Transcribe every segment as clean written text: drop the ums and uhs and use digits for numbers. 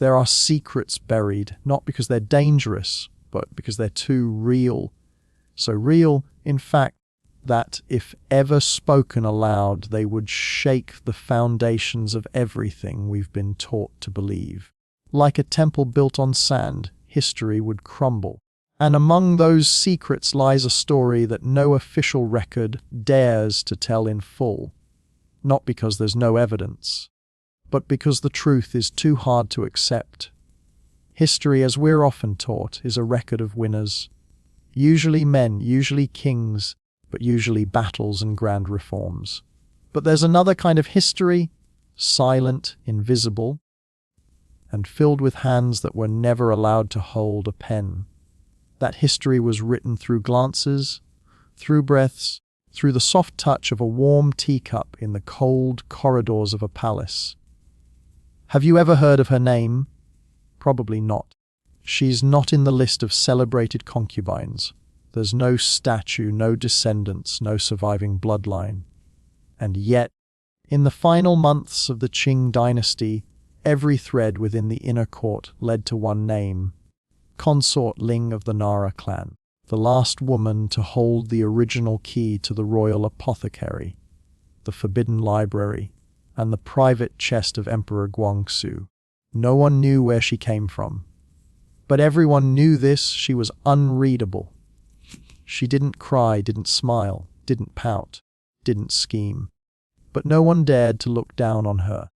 There are secrets buried, not because they're dangerous, but because they're too real. So real, in fact, that if ever spoken aloud, they would shake the foundations of everything we've been taught to believe. Like a temple built on sand, history would crumble. And among those secrets lies a story that no official record dares to tell in full. Not because there's no evidence, but because the truth is too hard to accept. History, as we're often taught, is a record of winners. Usually men, usually kings, but usually battles and grand reforms. But there's another kind of history, silent, invisible, and filled with hands that were never allowed to hold a pen. That history was written through glances, through breaths, through the soft touch of a warm teacup in the cold corridors of a palace. Have you ever heard of her name? Probably not. She's not in the list of celebrated concubines. There's no statue, no descendants, no surviving bloodline. And yet, in the final months of the Qing dynasty, every thread within the inner court led to one name: Consort Ling of the Nara clan, the last woman to hold the original key to the royal apothecary, the forbidden library, and the private chest of Emperor Guangxu. No one knew where she came from. But everyone knew this: she was unreadable. She didn't cry, didn't smile, didn't pout, didn't scheme. But no one dared to look down on her.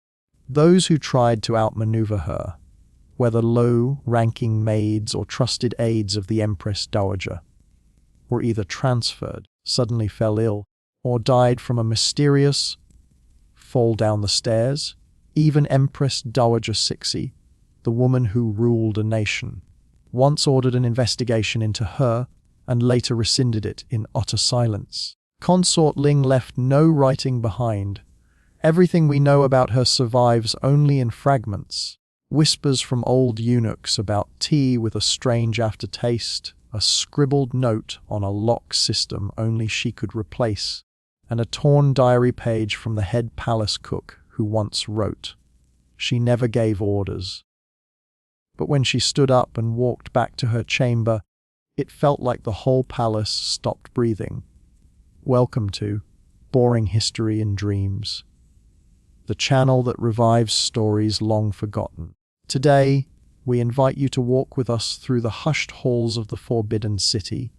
Those who tried to outmaneuver her, whether low-ranking maids or trusted aides of the Empress Dowager, were either transferred, suddenly fell ill, or died from a mysterious fall down the stairs. Even Empress Dowager Cixi, the woman who ruled a nation, once ordered an investigation into her and later rescinded it in utter silence. Consort Ling left no writing behind. Everything we know about her survives only in fragments. Whispers from old eunuchs about tea with a strange aftertaste, a scribbled note on a lock system only she could replace, and a torn diary page from the head palace cook who once wrote, "She never gave orders." But when she stood up and walked back to her chamber, it felt like the whole palace stopped breathing. Welcome to Boring History in Dreams, the channel that revives stories long forgotten. Today, we invite you to walk with us through the hushed halls of the Forbidden City,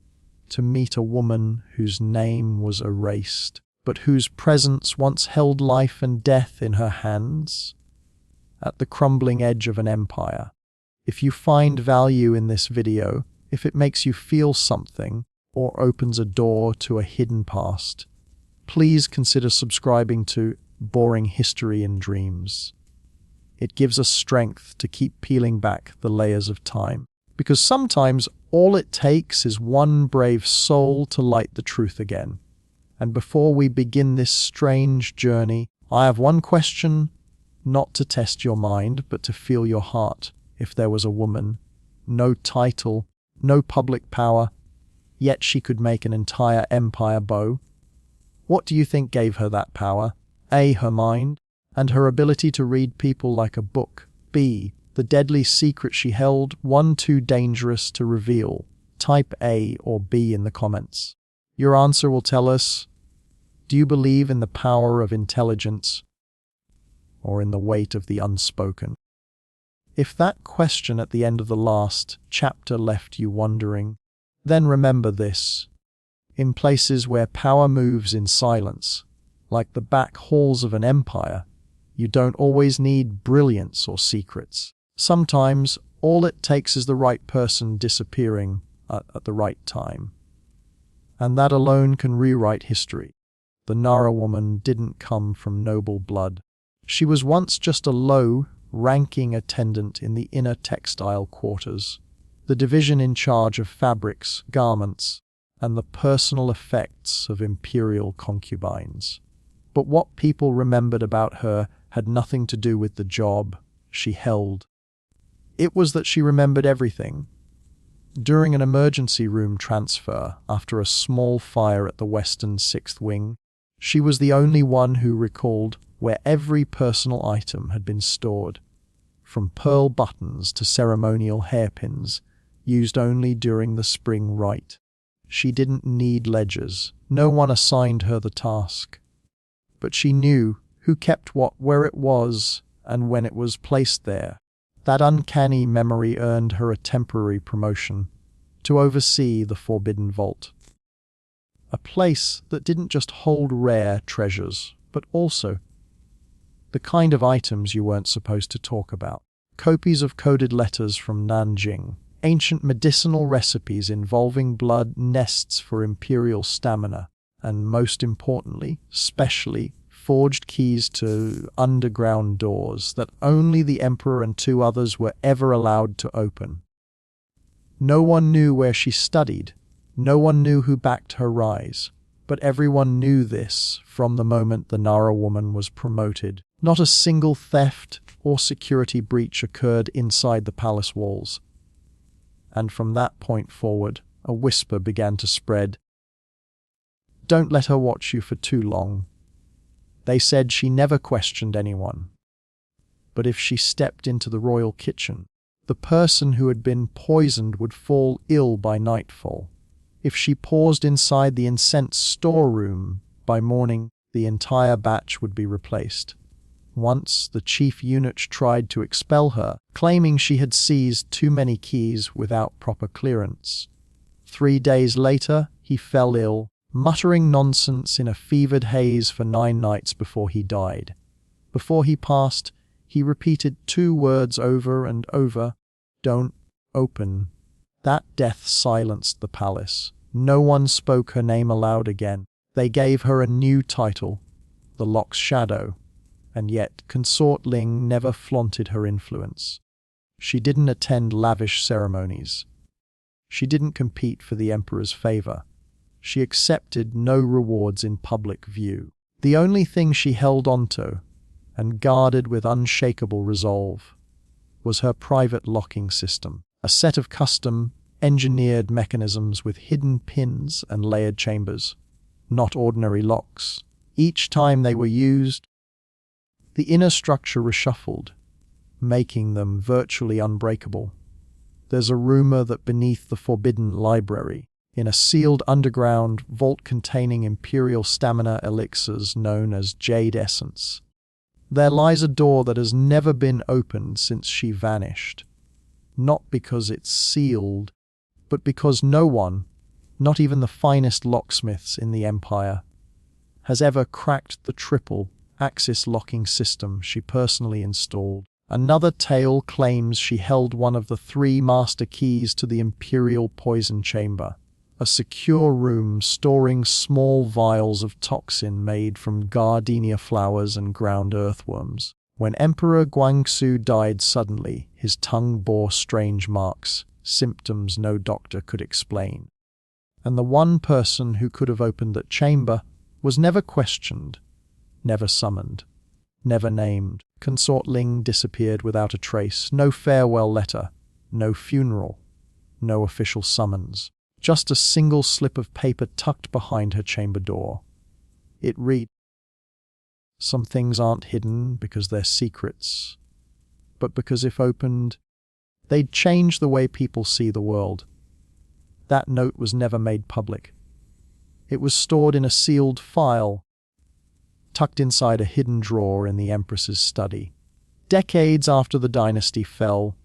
to meet a woman whose name was erased, but whose presence once held life and death in her hands, at the crumbling edge of an empire. If you find value in this video, if it makes you feel something, or opens a door to a hidden past, please consider subscribing to Boring History in Dreams. It gives us strength to keep peeling back the layers of time, because sometimes all it takes is one brave soul to light the truth again. And before we begin this strange journey, I have one question, not to test your mind, but to feel your heart. If there was a woman, no title, no public power, yet she could make an entire empire bow, what do you think gave her that power? A, her mind, and her ability to read people like a book. B, the deadly secret she held, one too dangerous to reveal. Type A or B in the comments. Your answer will tell us, do you believe in the power of intelligence or in the weight of the unspoken? If that question at the end of the last chapter left you wondering, then remember this. In places where power moves in silence, like the back halls of an empire, you don't always need brilliance or secrets. Sometimes all it takes is the right person disappearing at the right time. And that alone can rewrite history. The Nara woman didn't come from noble blood. She was once just a low-ranking attendant in the inner textile quarters, the division in charge of fabrics, garments, and the personal effects of imperial concubines. But what people remembered about her had nothing to do with the job she held. It was that she remembered everything. During an emergency room transfer after a small fire at the Western Sixth Wing, she was the only one who recalled where every personal item had been stored, from pearl buttons to ceremonial hairpins, used only during the spring rite. She didn't need ledgers. No one assigned her the task. But she knew who kept what, where it was, and when it was placed there. That uncanny memory earned her a temporary promotion to oversee the Forbidden Vault. A place that didn't just hold rare treasures, but also the kind of items you weren't supposed to talk about. Copies of coded letters from Nanjing, ancient medicinal recipes involving blood nests for imperial stamina, and most importantly, specially forged keys to underground doors that only the Emperor and 2 others were ever allowed to open. No one knew where she studied. No one knew who backed her rise. But everyone knew this from the moment the Nara woman was promoted. Not a single theft or security breach occurred inside the palace walls. And from that point forward, a whisper began to spread. Don't let her watch you for too long. They said she never questioned anyone. But if she stepped into the royal kitchen, the person who had been poisoned would fall ill by nightfall. If she paused inside the incense storeroom, by morning, the entire batch would be replaced. Once, the chief eunuch tried to expel her, claiming she had seized too many keys without proper clearance. 3 days later, he fell ill, muttering nonsense in a fevered haze for 9 nights before he died. Before he passed, he repeated 2 words over and over, "Don't open." That death silenced the palace. No one spoke her name aloud again. They gave her a new title, the Lock's Shadow, and yet Consort Ling never flaunted her influence. She didn't attend lavish ceremonies. She didn't compete for the Emperor's favor. She accepted no rewards in public view. The only thing she held onto, and guarded with unshakable resolve, was her private locking system, a set of custom-engineered mechanisms with hidden pins and layered chambers, not ordinary locks. Each time they were used, the inner structure reshuffled, making them virtually unbreakable. There's a rumor that beneath the Forbidden Library, in a sealed underground vault containing imperial stamina elixirs known as Jade Essence, there lies a door that has never been opened since she vanished. Not because it's sealed, but because no one, not even the finest locksmiths in the Empire, has ever cracked the triple-axis locking system she personally installed. Another tale claims she held one of the 3 master keys to the Imperial Poison Chamber, a secure room storing small vials of toxin made from gardenia flowers and ground earthworms. When Emperor Guangxu died suddenly, his tongue bore strange marks, symptoms no doctor could explain. And the one person who could have opened that chamber was never questioned, never summoned, never named. Consort Ling disappeared without a trace. No farewell letter, no funeral, no official summons. Just a single slip of paper tucked behind her chamber door. It read, "Some things aren't hidden because they're secrets, but because if opened, they'd change the way people see the world." That note was never made public. It was stored in a sealed file, tucked inside a hidden drawer in the Empress's study. Decades after the dynasty fell,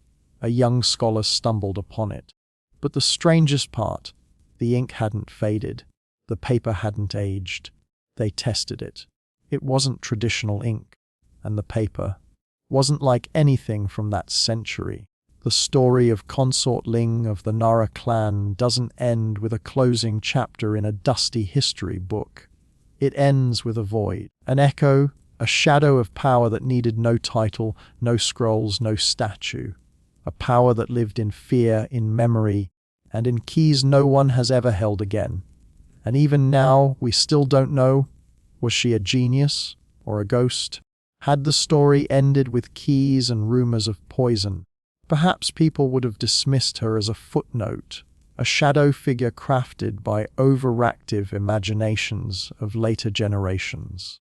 a young scholar stumbled upon it. But the strangest part, the ink hadn't faded, the paper hadn't aged. They tested it. It wasn't traditional ink, and the paper wasn't like anything from that century. The story of Consort Ling of the Nara clan doesn't end with a closing chapter in a dusty history book. It ends with a void, an echo, a shadow of power that needed no title, no scrolls, no statue. A power that lived in fear, in memory, and in keys no one has ever held again. And even now, we still don't know, was she a genius or a ghost? Had the story ended with keys and rumors of poison, perhaps people would have dismissed her as a footnote, a shadow figure crafted by overactive imaginations of later generations.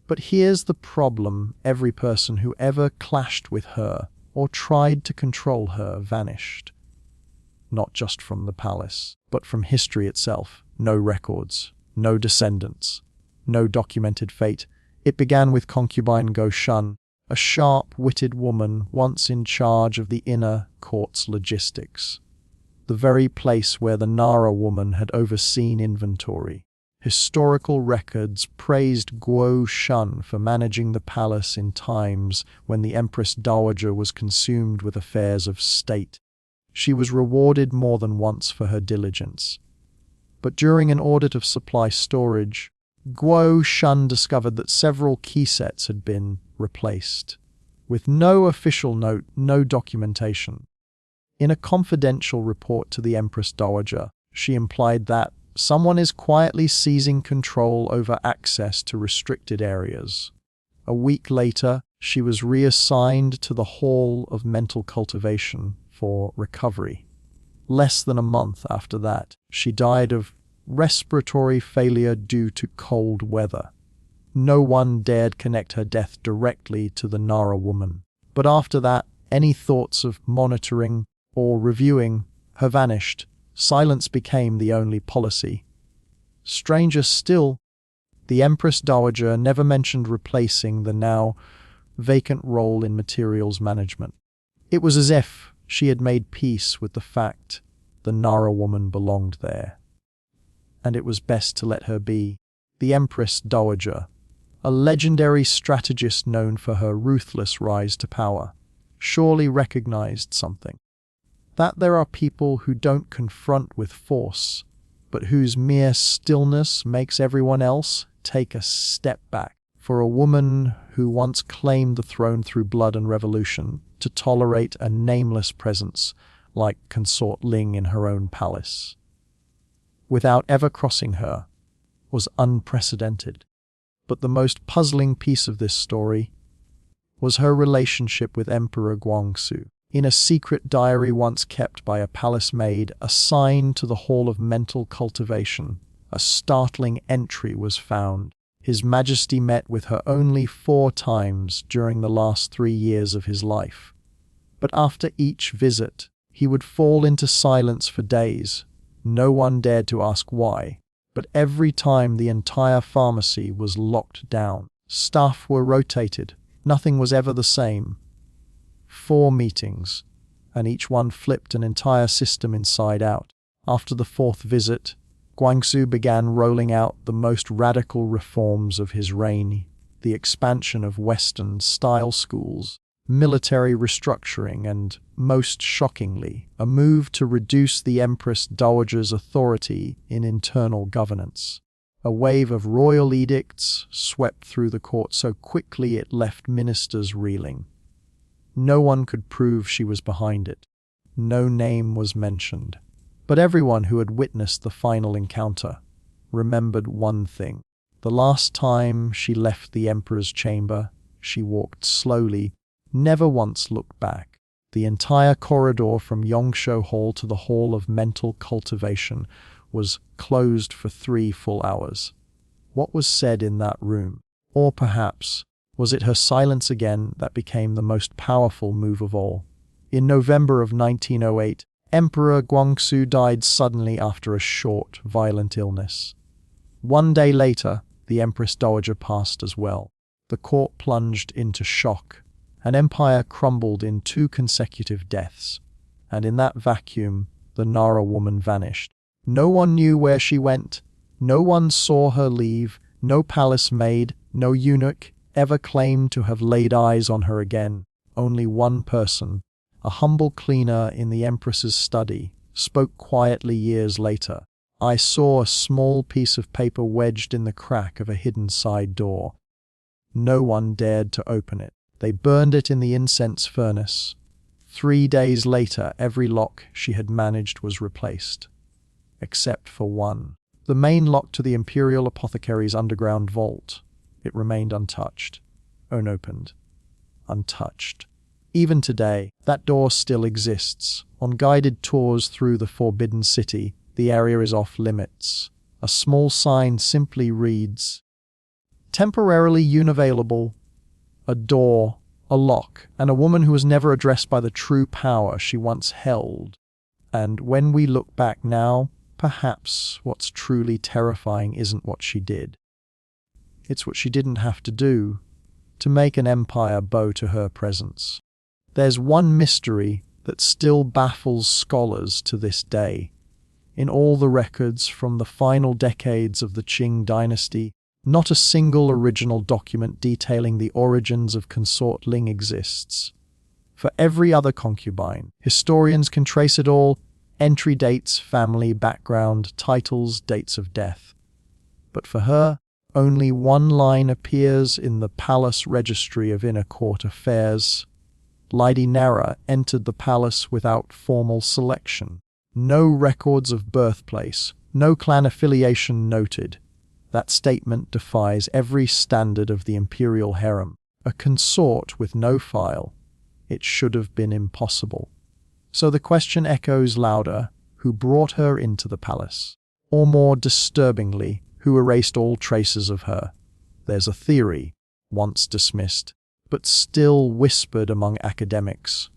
But here's the problem: every person who ever clashed with her or tried to control her vanished. Not just from the palace, but from history itself. No records, no descendants, no documented fate. It began with concubine Go Shun, a sharp-witted woman once in charge of the inner court's logistics, the very place where the Nara woman had overseen inventory. Historical records praised Guo Shun for managing the palace in times when the Empress Dowager was consumed with affairs of state. She was rewarded more than once for her diligence. But during an audit of supply storage, Guo Shun discovered that several key sets had been replaced, with no official note, no documentation. In a confidential report to the Empress Dowager, she implied that someone is quietly seizing control over access to restricted areas. A week later, she was reassigned to the Hall of Mental Cultivation for recovery. Less than a month after that, she died of respiratory failure due to cold weather. No one dared connect her death directly to the Nara woman. But after that, any thoughts of monitoring or reviewing her vanished. Silence became the only policy. Stranger still, the Empress Dowager never mentioned replacing the now vacant role in materials management. It was as if she had made peace with the fact the Nara woman belonged there. And it was best to let her be. The Empress Dowager, a legendary strategist known for her ruthless rise to power, surely recognized something. That there are people who don't confront with force, but whose mere stillness makes everyone else take a step back. For a woman who once claimed the throne through blood and revolution to tolerate a nameless presence like Consort Ling in her own palace, without ever crossing her, was unprecedented. But the most puzzling piece of this story was her relationship with Emperor Guangxu. In a secret diary once kept by a palace maid assigned to the Hall of Mental Cultivation, a startling entry was found. His Majesty met with her only 4 times during the last 3 years of his life. But after each visit, he would fall into silence for days. No one dared to ask why, but every time the entire pharmacy was locked down. Staff were rotated. Nothing was ever the same. 4 meetings, and each one flipped an entire system inside out. After the 4th visit, Guangxu began rolling out the most radical reforms of his reign: the expansion of Western-style schools, military restructuring, and, most shockingly, a move to reduce the Empress Dowager's authority in internal governance. A wave of royal edicts swept through the court so quickly it left ministers reeling. No one could prove she was behind it. No name was mentioned. But everyone who had witnessed the final encounter remembered one thing. The last time she left the emperor's chamber, she walked slowly, never once looked back. The entire corridor from Yongsho Hall to the Hall of Mental Cultivation was closed for 3 full hours. What was said in that room? Or perhaps, was it her silence again that became the most powerful move of all? In November of 1908, Emperor Guangxu died suddenly after a short, violent illness. 1 day later, the Empress Dowager passed as well. The court plunged into shock. An empire crumbled in 2 consecutive deaths, and in that vacuum, the Nara woman vanished. No one knew where she went. No one saw her leave. No palace maid, no eunuch ever claimed to have laid eyes on her again. Only one person, a humble cleaner in the Empress's study, spoke quietly years later. "I saw a small piece of paper wedged in the crack of a hidden side door. No one dared to open it. They burned it in the incense furnace. 3 days later, every lock she had managed was replaced, except for one. The main lock to the Imperial Apothecary's underground vault. It remained untouched, unopened, untouched. Even today, that door still exists. On guided tours through the Forbidden City, the area is off limits. A small sign simply reads, "Temporarily unavailable." A door a lock, and a woman who was never addressed by the true power she once held. And when we look back now, perhaps what's truly terrifying isn't what she did. It's what she didn't have to do to make an empire bow to her presence. There's one mystery that still baffles scholars to this day. In all the records from the final decades of the Qing dynasty, not a single original document detailing the origins of Consort Ling exists. For every other concubine, historians can trace it all: entry dates, family background, titles, dates of death. But for her, only one line appears in the palace registry of inner court affairs. Lady Nara entered the palace without formal selection. No records of birthplace, no clan affiliation noted. That statement defies every standard of the imperial harem. A consort with no file. It should have been impossible. So the question echoes louder: who brought her into the palace? Or more disturbingly, who erased all traces of her? There's a theory, once dismissed, but still whispered among academics,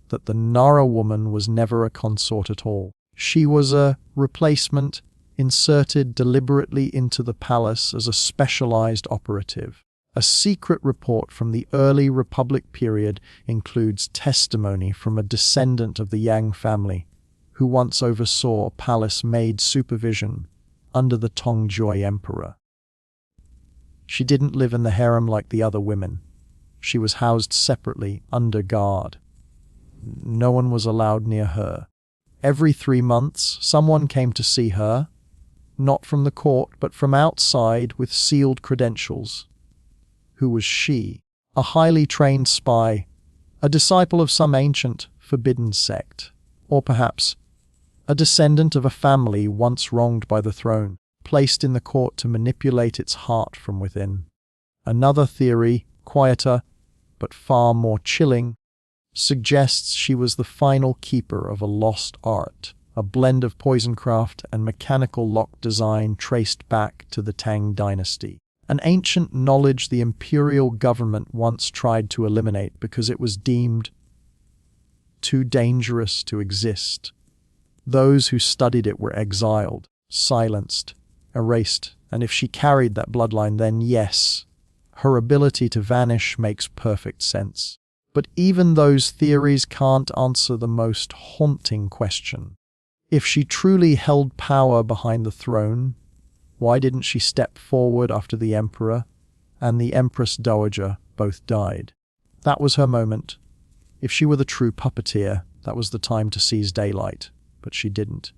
that the Nara woman was never a consort at all. She was a replacement, inserted deliberately into the palace as a specialized operative. A secret report from the early Republic period includes testimony from a descendant of the Yang family, who once oversaw palace maid supervision under the Tongzhou Emperor. She didn't live in the harem like the other women. She was housed separately, under guard. No one was allowed near her. Every 3 months, someone came to see her, not from the court, but from outside with sealed credentials. Who was she? A highly trained spy, a disciple of some ancient, forbidden sect, or perhaps a descendant of a family once wronged by the throne, placed in the court to manipulate its heart from within. Another theory, quieter, but far more chilling, suggests she was the final keeper of a lost art, a blend of poisoncraft and mechanical lock design traced back to the Tang dynasty. An ancient knowledge the imperial government once tried to eliminate because it was deemed too dangerous to exist. Those who studied it were exiled, silenced, erased, and if she carried that bloodline, then yes, her ability to vanish makes perfect sense. But even those theories can't answer the most haunting question. If she truly held power behind the throne, why didn't she step forward after the emperor and the empress dowager both died? That was her moment. If she were the true puppeteer, that was the time to seize daylight, but she didn't.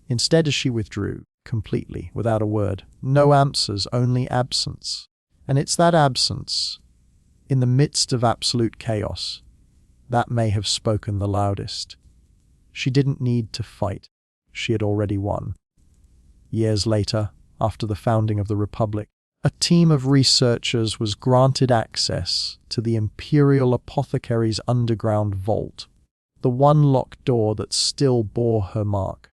Instead, she withdrew, completely, without a word. No answers, only absence. And it's that absence, in the midst of absolute chaos, that may have spoken the loudest. She didn't need to fight. She had already won. Years later, after the founding of the Republic, a team of researchers was granted access to the Imperial Apothecary's underground vault, the one locked door that still bore her mark.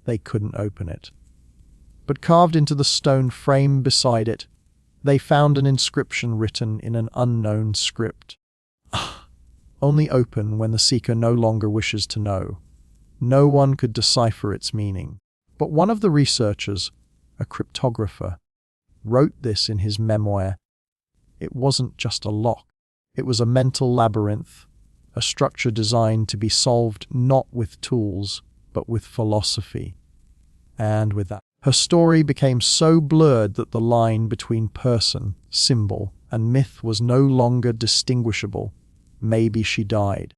They couldn't open it. But carved into the stone frame beside it, they found an inscription written in an unknown script. Only open when the seeker no longer wishes to know. No one could decipher its meaning. But one of the researchers, a cryptographer, wrote this in his memoir. It wasn't just a lock. It was a mental labyrinth, a structure designed to be solved not with tools, but with philosophy. And with that, her story became so blurred that the line between person, symbol, and myth was no longer distinguishable. Maybe she died.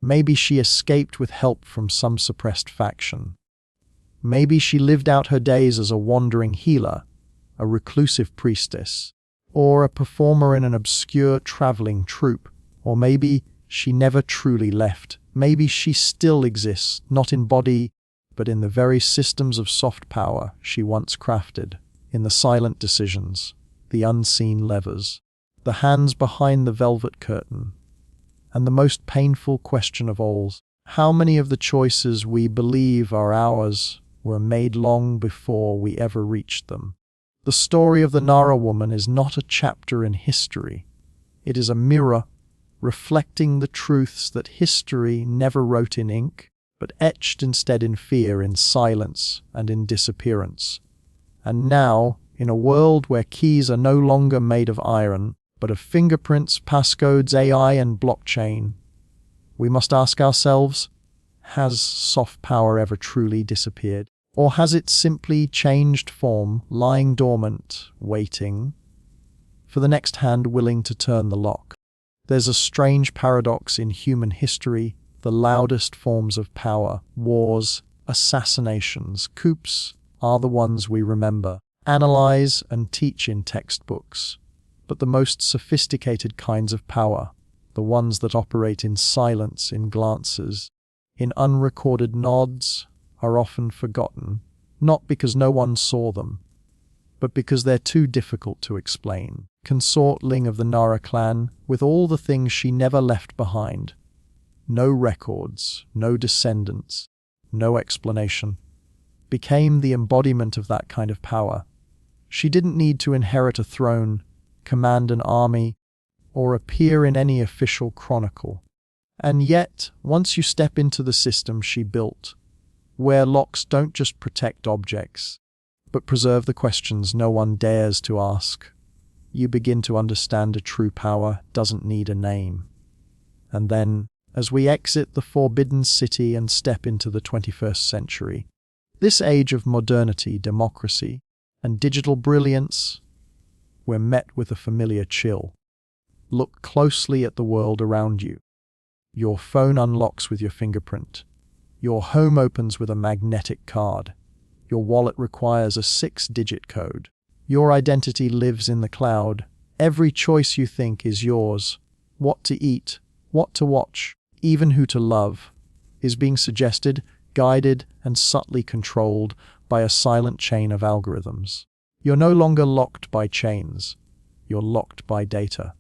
Maybe she escaped with help from some suppressed faction. Maybe she lived out her days as a wandering healer, a reclusive priestess, or a performer in an obscure traveling troupe. Or maybe she never truly left. Maybe she still exists, not in body, but in the very systems of soft power she once crafted, in the silent decisions, the unseen levers, the hands behind the velvet curtain. And the most painful question of all, how many of the choices we believe are ours were made long before we ever reached them? The story of the Nara woman is not a chapter in history. It is a mirror reflecting the truths that history never wrote in ink, but etched instead in fear, in silence, and in disappearance. And now, in a world where keys are no longer made of iron, but of fingerprints, passcodes, AI, and blockchain, we must ask ourselves, has soft power ever truly disappeared? Or has it simply changed form, lying dormant, waiting for the next hand willing to turn the lock? There's a strange paradox in human history. The loudest forms of power, wars, assassinations, coups, are the ones we remember, analyze, and teach in textbooks. But the most sophisticated kinds of power, the ones that operate in silence, in glances, in unrecorded nods, are often forgotten, not because no one saw them, but because they're too difficult to explain. Consort Ling of the Nara clan, with all the things she never left behind, no records, no descendants, no explanation, became the embodiment of that kind of power. She didn't need to inherit a throne, command an army, or appear in any official chronicle. And yet, once you step into the system she built, where locks don't just protect objects, but preserve the questions no one dares to ask, you begin to understand a true power doesn't need a name. And then, as we exit the forbidden city and step into the 21st century, this age of modernity, democracy, and digital brilliance, we're met with a familiar chill. Look closely at the world around you. Your phone unlocks with your fingerprint. Your home opens with a magnetic card. Your wallet requires a 6-digit code. Your identity lives in the cloud. Every choice you think is yours. What to eat, what to watch, even who to love, is being suggested, guided, and subtly controlled by a silent chain of algorithms. You're no longer locked by chains. You're locked by data.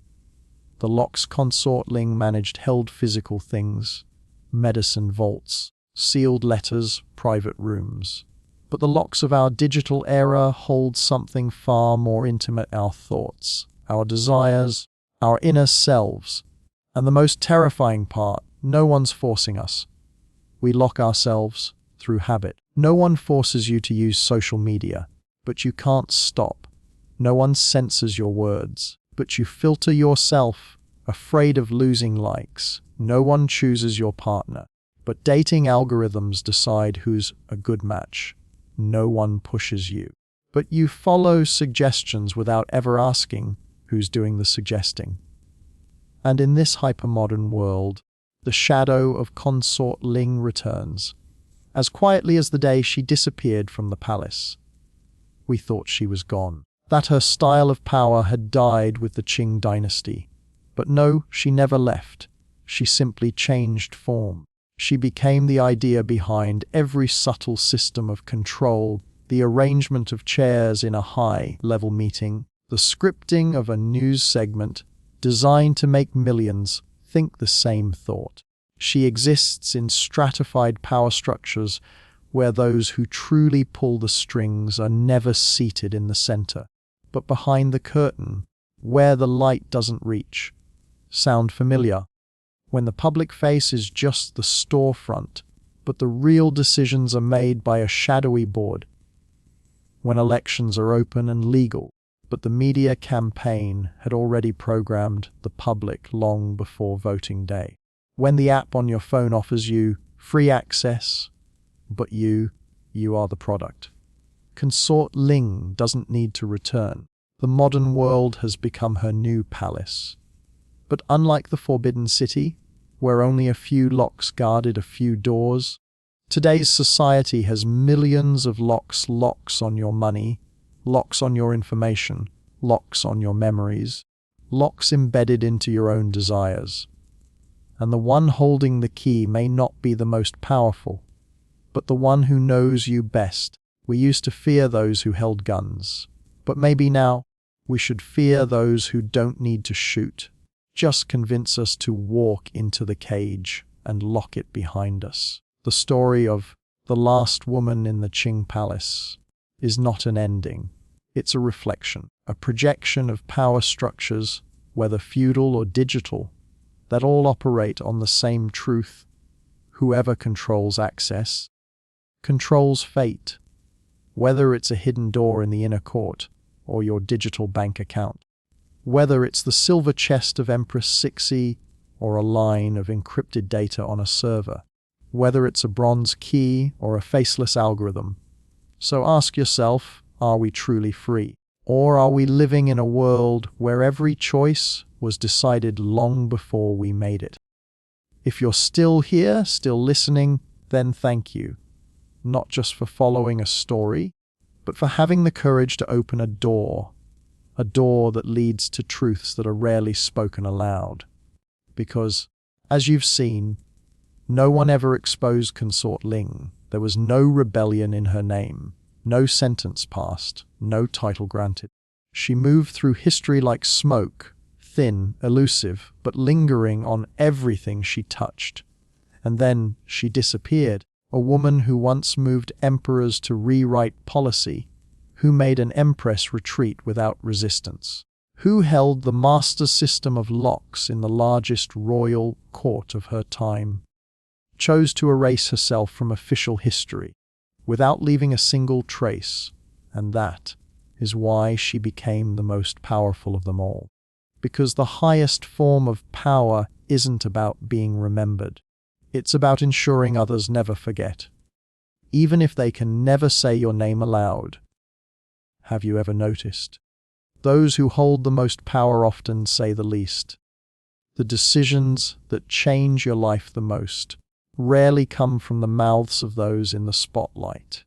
The locks Consort Ling managed held physical things, medicine vaults, sealed letters, private rooms. But the locks of our digital era hold something far more intimate: our thoughts, our desires, our inner selves. And the most terrifying part, no one's forcing us. We lock ourselves through habit. No one forces you to use social media, but you can't stop. No one censors your words, but you filter yourself, afraid of losing likes. No one chooses your partner, but dating algorithms decide who's a good match. No one pushes you, but you follow suggestions without ever asking who's doing the suggesting. And in this hypermodern world, the shadow of Consort Ling returns, as quietly as the day she disappeared from the palace. We thought she was gone, that her style of power had died with the Qing dynasty. But no, she never left. She simply changed form. She became the idea behind every subtle system of control, the arrangement of chairs in a high-level meeting, the scripting of a news segment designed to make millions think the same thought. She exists in stratified power structures where those who truly pull the strings are never seated in the center, but behind the curtain, where the light doesn't reach. Sound familiar? When the public face is just the storefront, but the real decisions are made by a shadowy board. When elections are open and legal, but the media campaign had already programmed the public long before voting day. When the app on your phone offers you free access, but you are the product. Consort Ling doesn't need to return. The modern world has become her new palace. But unlike the Forbidden City, where only a few locks guarded a few doors, today's society has millions of locks on your money, locks on your information, locks on your memories, locks embedded into your own desires. And the one holding the key may not be the most powerful, but the one who knows you best. We used to fear those who held guns, but maybe now we should fear those who don't need to shoot. Just convince us to walk into the cage and lock it behind us. The story of the last woman in the Qing palace is not an ending. It's a reflection, a projection of power structures whether feudal or digital, that all operate on the same truth. Whoever controls access controls fate, whether it's a hidden door in the inner court or your digital bank account, whether it's the silver chest of Empress Sixi or a line of encrypted data on a server, whether it's a bronze key or a faceless algorithm. So ask yourself, are we truly free? Or are we living in a world where every choice was decided long before we made it? If you're still here, still listening, then thank you. Not just for following a story, but for having the courage to open a door that leads to truths that are rarely spoken aloud. Because, as you've seen, no one ever exposed Consort Ling. There was no rebellion in her name, no sentence passed, no title granted. She moved through history like smoke, thin, elusive, but lingering on everything she touched. And then she disappeared, a woman who once moved emperors to rewrite policy, who made an empress retreat without resistance, who held the master system of locks in the largest royal court of her time, chose to erase herself from official history without leaving a single trace, and that is why she became the most powerful of them all. Because the highest form of power isn't about being remembered. It's about ensuring others never forget, even if they can never say your name aloud. Have you ever noticed? Those who hold the most power often say the least. The decisions that change your life the most rarely come from the mouths of those in the spotlight.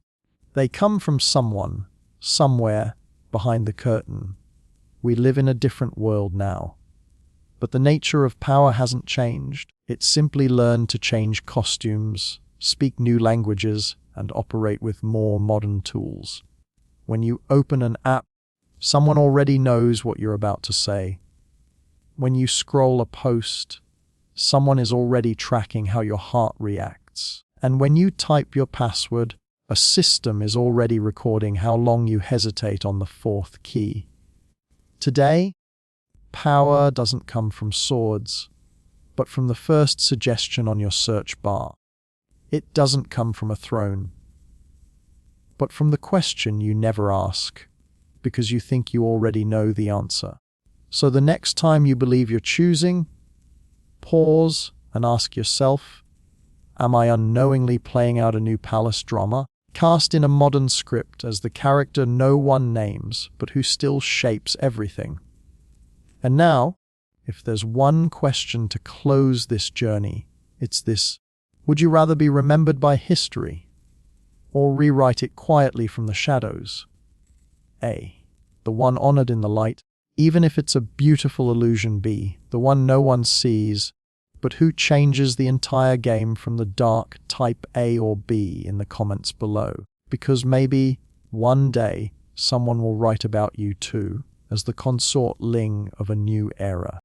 They come from someone, somewhere, behind the curtain. We live in a different world now. But the nature of power hasn't changed. It's simply learned to change costumes, speak new languages, and operate with more modern tools. When you open an app, someone already knows what you're about to say. When you scroll a post, someone is already tracking how your heart reacts. And when you type your password, a system is already recording how long you hesitate on the fourth key. Today, power doesn't come from swords, but from the first suggestion on your search bar. It doesn't come from a throne, but from the question you never ask, because you think you already know the answer. So the next time you believe you're choosing, pause and ask yourself, am I unknowingly playing out a new palace drama? Cast in a modern script as the character no one names, but who still shapes everything. And now, if there's one question to close this journey, it's this: would you rather be remembered by history, or rewrite it quietly from the shadows? A, the one honored in the light, even if it's a beautiful illusion. B, the one no one sees, but who changes the entire game from the dark. Type A or B in the comments below, because maybe one day someone will write about you too as the Consort Ling of a new era.